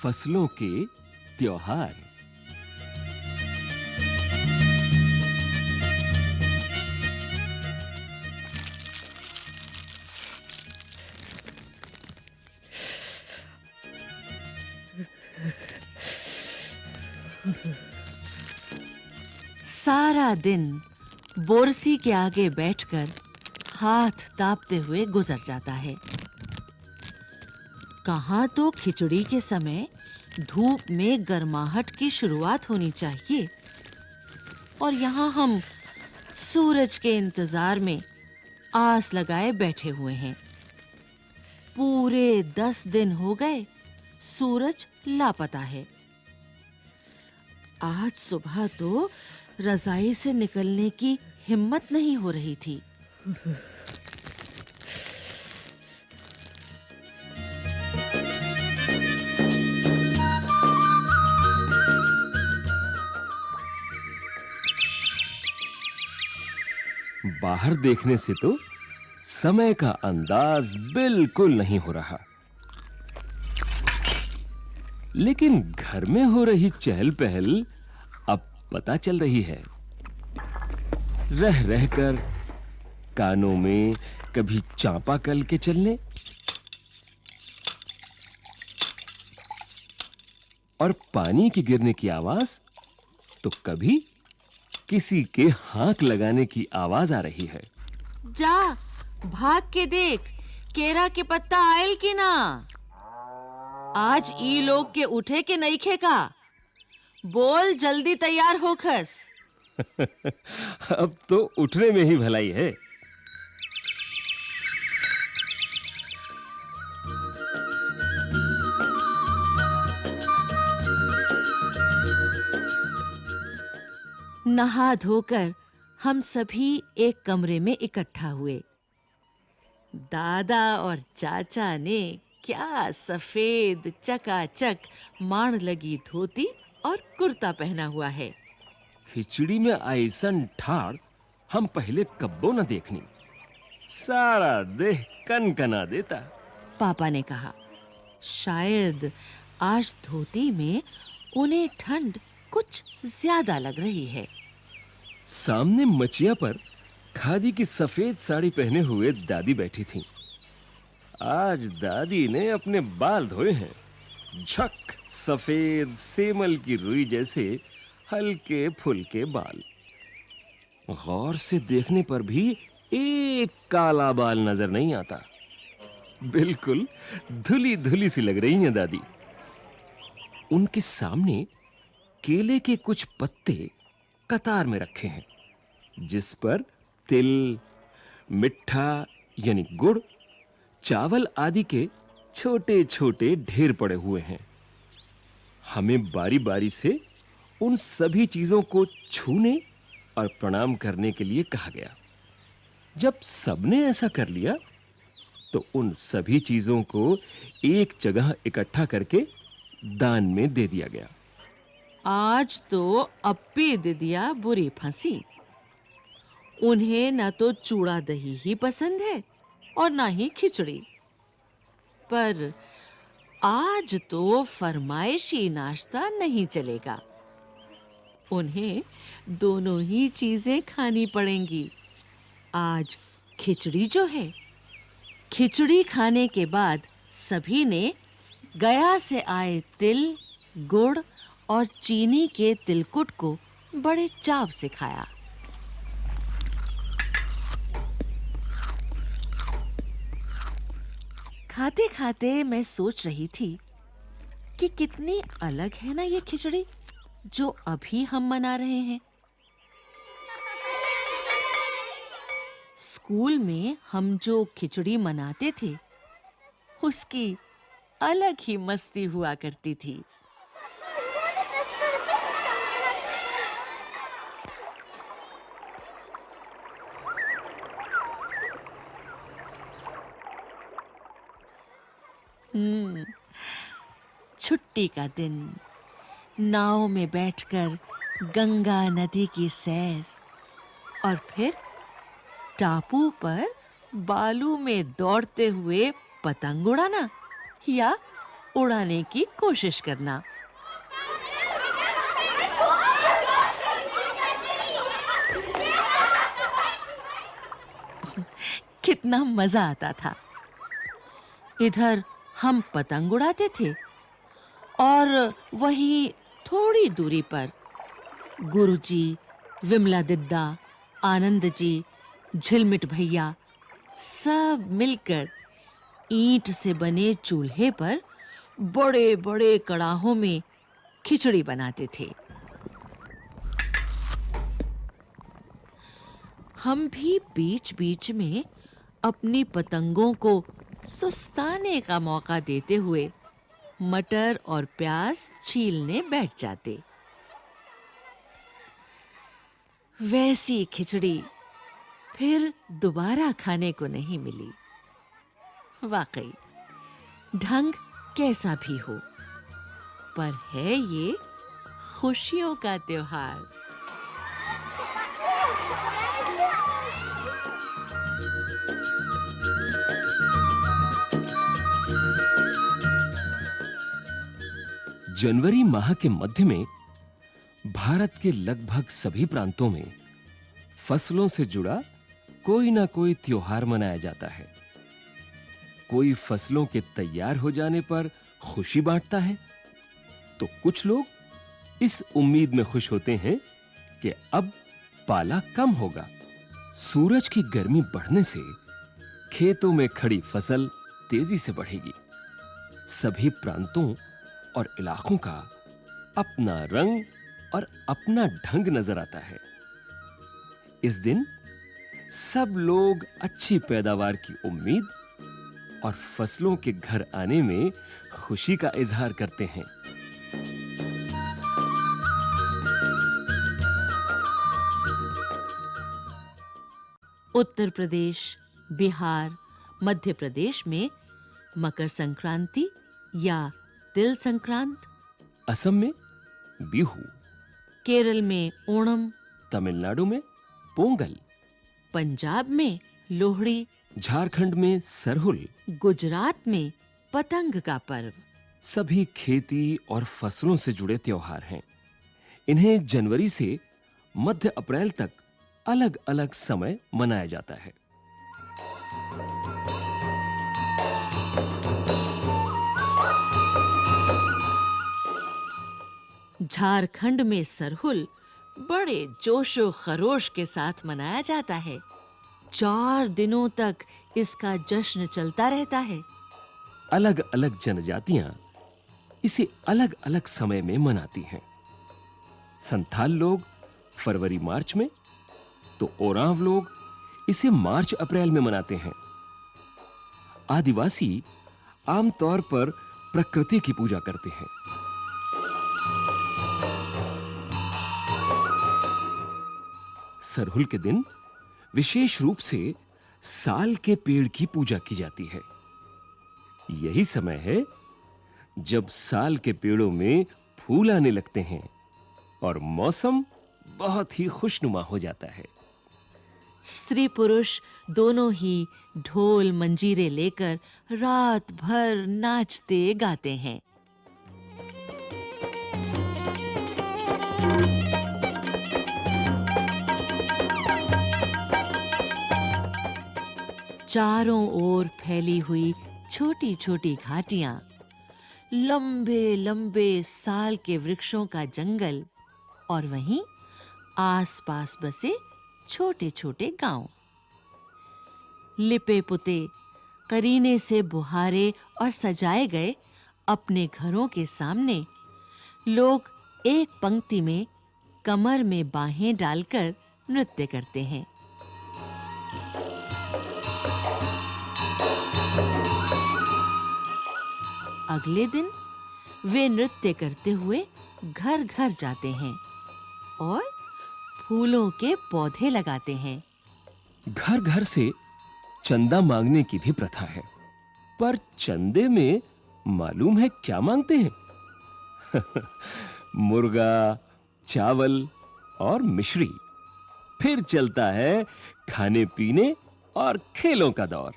फसलों के त्योहार। सारा दिन बोरसी के आगे बैठकर हाथ तापते हुए गुजर जाता है। कहां तो खिचड़ी के समय धूप में गर्माहट की शुरुआत होनी चाहिए, और यहाँ हम सूरज के इंतजार में आस लगाए बैठे हुए हैं। पूरे 10 दिन हो गए, सूरज लापता है। आज सुबह तो रजाई से निकलने की हिम्मत नहीं हो रही थी। बाहर देखने से तो समय का अंदाज बिल्कुल नहीं हो रहा, लेकिन घर में हो रही चहल-पहल अब पता चल रही है। रह रहकर कानों में कभी चांपाकल के चलने और पानी के गिरने की आवाज, तो कभी किसी के हांक लगाने की आवाज आ रही है। जा, भाग के देख, केरा के पत्ता आयल की ना। आज ई लोग के उठे के नईखे का। बोल, जल्दी तैयार होखस। अब तो उठने में ही भलाई है। नहा धोकर हम सभी एक कमरे में इकट्ठा हुए। दादा और चाचा ने क्या सफेद चकाचक माण लगी धोती और कुर्ता पहना हुआ है। खिचड़ी में ऐसन ठाड़ हम पहले कब्बो न देखनी। सारा देह कनकना देता। पापा ने कहा, शायद आज धोती में उन्हें ठंड कुछ ज्यादा लग रही है। सामने मचिया पर खादी की सफेद साड़ी पहने हुए दादी बैठी थीं। आज दादी ने अपने बाल धोए हैं। झक सफेद सेमल की रुई जैसे हल्के फुल्के बाल। गौर से देखने पर भी एक काला बाल नजर नहीं आता। बिल्कुल धुली-धुली सी लग रही हैं दादी। उनके सामने केले के कुछ पत्ते कतार में रखे हैं, जिस पर तिल, मिठा यानी गुड़, चावल आदि के छोटे-छोटे ढेर पड़े हुए हैं। हमें बारी-बारी से उन सभी चीजों को छूने और प्रणाम करने के लिए कहा गया। जब सबने ऐसा कर लिया, तो उन सभी चीजों को एक जगह इकट्ठा करके दान में दे दिया गया। आज तो अप्पी दीदिया बुरी फंसी। उन्हें ना तो चूड़ा दही ही पसंद है और ना ही खिचड़ी। पर आज तो फरमाइशी नाश्ता नहीं चलेगा। उन्हें दोनों ही चीजें खानी पड़ेंगी। आज खिचड़ी जो है, खिचड़ी खाने के बाद सभी ने गया से आए तिल, गुड़ और चीनी के तिलकुट को बड़े चाव से खाया। खाते-खाते मैं सोच रही थी कि कितनी अलग है ना ये खिचड़ी जो अभी हम मना रहे हैं। स्कूल में हम जो खिचड़ी मनाते थे, उसकी अलग ही मस्ती हुआ करती थी। छुट्टी का दिन, नाव में बैठकर गंगा नदी की सैर, और फिर टापू पर बालू में दौड़ते हुए पतंग उड़ाना या उड़ाने की कोशिश करना। कितना मजा आता था। इधर हम पतंग उड़ाते थे और वहीं थोड़ी दूरी पर गुरुजी, विमला दिद्दा, आनंद जी, झिलमिट भैया सब मिलकर ईंट से बने चूल्हे पर बड़े-बड़े कड़ाहों में खिचड़ी बनाते थे। हम भी बीच-बीच में अपनी पतंगों को सुस्ताने का मौका देते हुए मटर और प्याज छीलने बैठ जाते। वैसी खिचड़ी फिर दोबारा खाने को नहीं मिली। वाकई ढंग कैसा भी हो, पर है ये खुशियों का त्योहार। जनवरी माह के मध्य में भारत के लगभग सभी प्रांतों में फसलों से जुड़ा कोई ना कोई त्योहार मनाया जाता है। कोई फसलों के तैयार हो जाने पर खुशी बांटता है, तो कुछ लोग इस उम्मीद में खुश होते हैं कि अब पाला कम होगा। सूरज की गर्मी बढ़ने से खेतों में खड़ी फसल तेजी से बढ़ेगी। सभी प्रांतों और इलाकों का अपना रंग और अपना ढंग नजर आता है। इस दिन सब लोग अच्छी पैदावार की उम्मीद और फसलों के घर आने में खुशी का इजहार करते हैं। उत्तर प्रदेश, बिहार, मध्य प्रदेश में मकर संक्रांति या तिल संक्रांत, असम में बिहू, केरल में ओणम, तमिलनाडु में पोंगल, पंजाब में लोहड़ी, झारखंड में सरहुल, गुजरात में पतंग का पर्व सभी खेती और फसलों से जुड़े त्योहार हैं। इन्हें जनवरी से मध्य अप्रैल तक अलग-अलग समय मनाया जाता है। झारखंड में सरहुल बड़े जोशो खरोश के साथ मनाया जाता है। 4 दिनों तक इसका जश्न चलता रहता है। अलग-अलग जनजातियां इसे अलग-अलग समय में मनाती हैं। संथाल लोग फरवरी मार्च में, तो ओरांव लोग इसे मार्च अप्रैल में मनाते हैं। आदिवासी आमतौर पर प्रकृति की पूजा करते हैं। सरहुल के दिन विशेष रूप से साल के पेड़ की पूजा की जाती है। यही समय है जब साल के पेड़ों में फूल आने लगते हैं और मौसम बहुत ही खुशनुमा हो जाता है। स्त्री पुरुष दोनों ही ढोल मंजीरे लेकर रात भर नाचते गाते हैं। चारों ओर फैली हुई छोटी-छोटी घाटियां, लंबे-लंबे साल के वृक्षों का जंगल और वहीं आस-पास बसे छोटे-छोटे गांव, लिपे पुते, करीने से बुहारे और सजाए गए अपने घरों के सामने लोग एक पंक्ति में कमर में बाहें डालकर नृत्य करते हैं। अगले दिन वे नृत्य करते हुए घर-घर जाते हैं और फूलों के पौधे लगाते हैं। घर-घर से चंदा मांगने की भी प्रथा है, पर चंदे में मालूम है क्या मांगते हैं? मुर्गा, चावल और मिश्री। फिर चलता है खाने पीने और खेलों का दौर।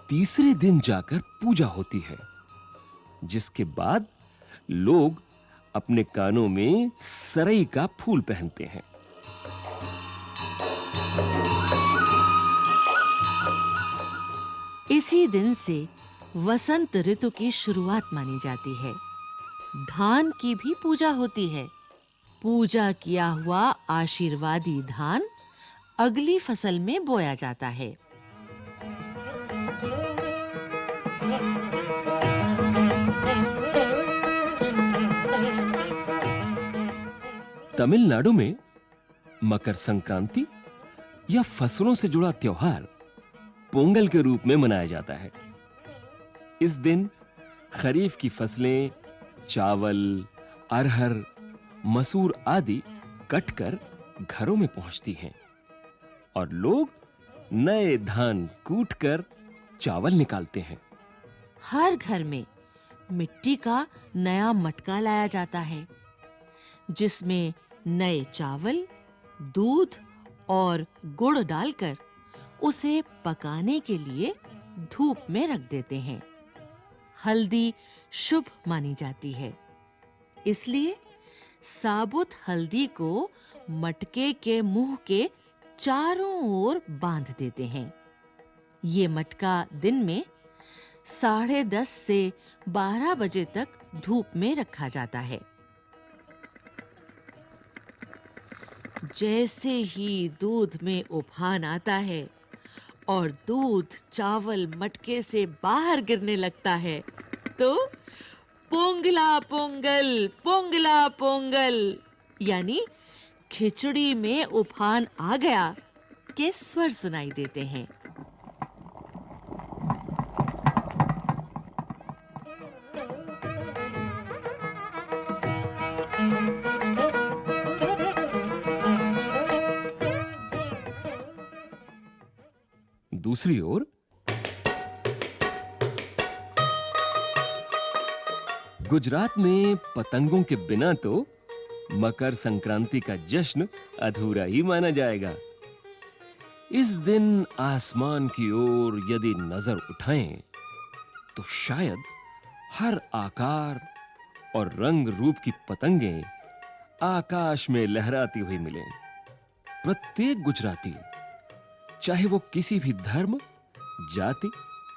तीसरे दिन जाकर पूजा होती है। जिसके बाद लोग अपने कानों में सरई का फूल पहनते हैं। इसी दिन से वसंत ऋतु की शुरुआत मानी जाती है। धान की भी पूजा होती है। पूजा किया हुआ आशीर्वादी धान अगली फसल में बोया जाता है। तमिलनाडु में मकर संक्रांति या फसलों से जुड़ा त्योहार पोंगल के रूप में मनाया जाता है। इस दिन खरीफ की फसलें चावल, अरहर, मसूर आदि कटकर घरों में पहुंचती हैं और लोग नए धान कूटकर चावल निकालते हैं। हर घर में मिट्टी का नया मटका लाया जाता है, जिसमें नए चावल, दूध और गुड़ डालकर उसे पकाने के लिए धूप में रख देते हैं। हल्दी शुभ मानी जाती है, इसलिए साबुत हल्दी को मटके के मुंह के चारों ओर बांध देते हैं। ये मटका दिन में 10:30 से 12 बजे तक धूप में रखा जाता है। जैसे ही दूध में उफान आता है और दूध चावल मटके से बाहर गिरने लगता है, तो पोंगला पोंगल, पोंगला पोंगल यानी खिचड़ी में उफान आ गया के स्वर सुनाई देते हैं। दूसरी ओर गुजरात में पतंगों के बिना तो मकर संक्रांति का जश्न अधूरा ही माना जाएगा। इस दिन आसमान की ओर यदि नजर उठाएं तो शायद हर आकार और रंग रूप की पतंगें आकाश में लहराती हुई मिलें। प्रत्येक गुजराती, चाहे वो किसी भी धर्म, जाति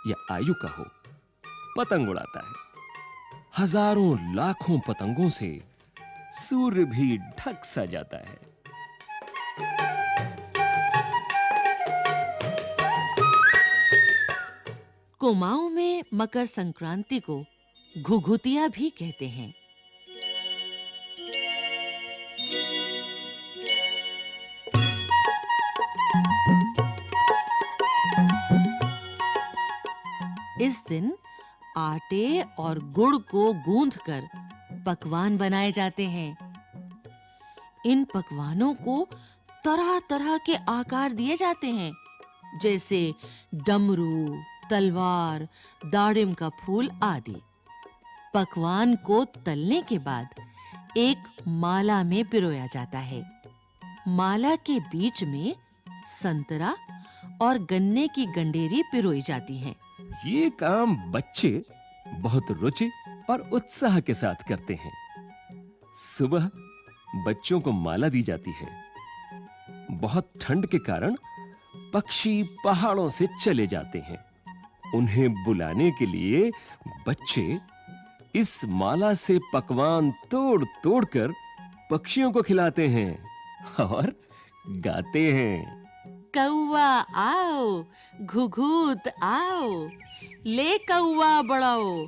या आयु का हो, पतंग उड़ाता है। हजारों लाखों पतंगों से सूर्य भी ढक सा जाता है। कुमाऊं में मकर संक्रांति को घुघुतिया भी कहते हैं। इस दिन आटे और गुड़ को गूंथकर पकवान बनाए जाते हैं। इन पकवानों को तरह-तरह के आकार दिए जाते हैं, जैसे डमरू, तलवार, दाड़िम का फूल आदि। पकवान को तलने के बाद एक माला में पिरोया जाता है। माला के बीच में संतरा और गन्ने की गंडेरी पिरोई जाती हैं। ये काम बच्चे बहुत रुचि और उत्साह के साथ करते हैं। सुबह बच्चों को माला दी जाती है। बहुत ठंड के कारण पक्षी पहाड़ों से चले जाते हैं। उन्हें बुलाने के लिए बच्चे इस माला से पकवान तोड़-तोड़ कर पक्षियों को खिलाते हैं और गाते हैं। कौवा आओ, घुघुत आओ, ले कौवा बड़ाओ,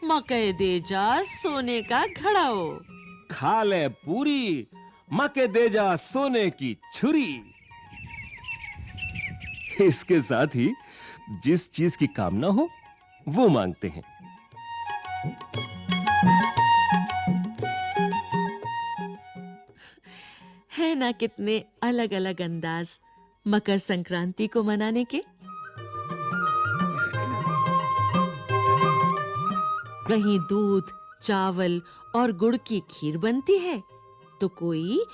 मकै दे जा सोने का घड़ाओ। खा ले पूरी, मकै दे जा सोने की छुरी। इसके साथ ही जिस चीज की कामना हो वो मांगते हैं। है ना कितने अलग-अलग अंदाज मकर संक्रांति को मनाने के। कहीं दूध, चावल और गुड़ की खीर बनती है, तो कोई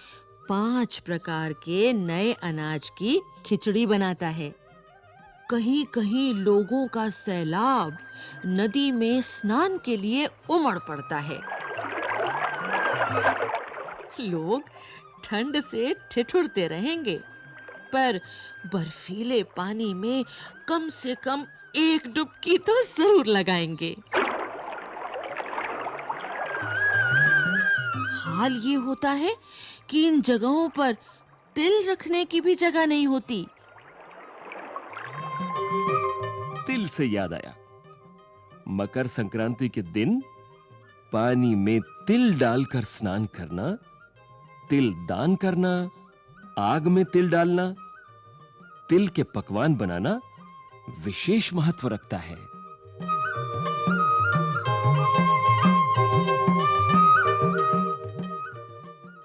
5 प्रकार के नए अनाज की खिचड़ी बनाता है। कहीं-कहीं लोगों का सैलाब नदी में स्नान के लिए उमड़ पड़ता है। लोग ठंड से ठिठुरते रहेंगे, पर बर्फीले पानी में कम से कम एक डुबकी तो जरूर लगाएंगे। हाल ये होता है कि इन जगहों पर तिल रखने की भी जगह नहीं होती। तिल से याद आया, मकर संक्रांति के दिन पानी में तिल डालकर स्नान करना, तिल दान करना, आग में तिल डालना, तिल के पकवान बनाना विशेष महत्व रखता है।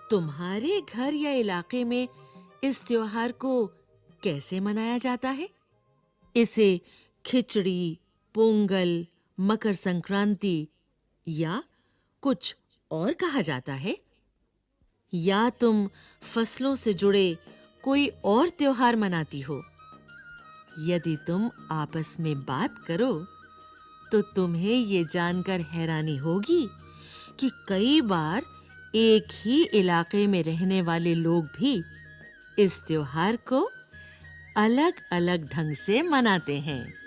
तुम्हारे घर या इलाके में इस त्योहार को कैसे मनाया जाता है? इसे खिचड़ी, पोंगल, मकर संक्रांति या कुछ और कहा जाता है? या तुम फसलों से जुड़े कोई और त्योहार मनाती हो? यदि तुम आपस में बात करो तो तुम्हें ये जानकर हैरानी होगी कि कई बार एक ही इलाके में रहने वाले लोग भी इस त्योहार को अलग-अलग ढंग से मनाते हैं।